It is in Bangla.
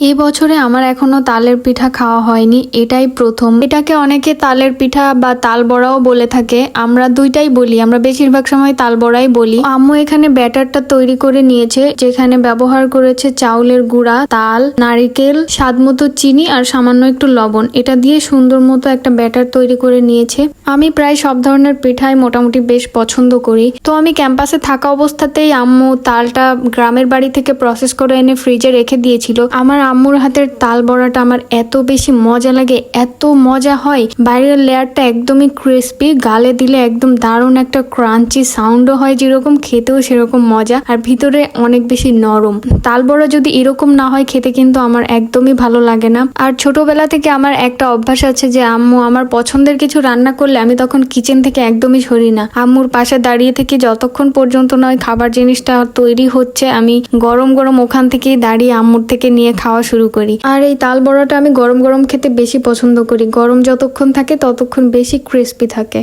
এই বছরে আমার এখনো তালের পিঠা খাওয়া হয়নি, এটাই প্রথম। এটাকে অনেকে তালের পিঠা বা তাল বড়াও বলে থাকে, আমরা দুইটাই বলি, আমরা বেশিরভাগ সময় তাল বড়াই বলি। আম্মু এখানে ব্যাটারটা তৈরি করে নিয়েছে, যেখানে ব্যবহার করেছে চাউলের গুঁড়া, তাল, নারিকেল, স্বাদমতো চিনি আর সামান্য একটু লবণ। এটা দিয়ে সুন্দর মতো একটা ব্যাটার তৈরি করে নিয়েছে। আমি প্রায় সব ধরনের পিঠাই মোটামুটি বেশ পছন্দ করি। তো আমি ক্যাম্পাসে থাকা অবস্থাতেই আম্মু তালটা গ্রামের বাড়ি থেকে প্রসেস করে এনে ফ্রিজে রেখে দিয়েছিল। আমার আম্মুর হাতের তাল বড়াটা আমার এত বেশি মজা লাগে, এত মজা হয়। বাইরের লেয়ারটা একদমই ক্রিস্পি, গালে দিলে একদম দারুণ একটা ক্রাঞ্চি সাউন্ডও হয়, যেরকম খেতেও সেরকম মজা, আর ভিতরে অনেক বেশি নরম। তাল বড়া যদি এরকম না হয় খেতে কিন্তু আমার একদমই ভালো লাগে না। আর ছোটবেলা থেকে আমার একটা অভ্যাস আছে যে আম্মু আমার পছন্দের কিছু রান্না করলে আমি তখন কিচেন থেকে একদমই সরি না। আম্মুর পাশে দাঁড়িয়ে থেকে যতক্ষণ পর্যন্ত নয় খাবার জিনিসটা তৈরি হচ্ছে, আমি গরম গরম ওখান থেকেই দাঁড়িয়ে আম্মুর থেকে নিয়ে খাওয়া শুরু করি। আর এই তাল বড়াটা আমি গরম গরম খেতে বেশি পছন্দ করি, গরম যতক্ষণ থাকে ততক্ষণ বেশি ক্রিস্পি থাকে।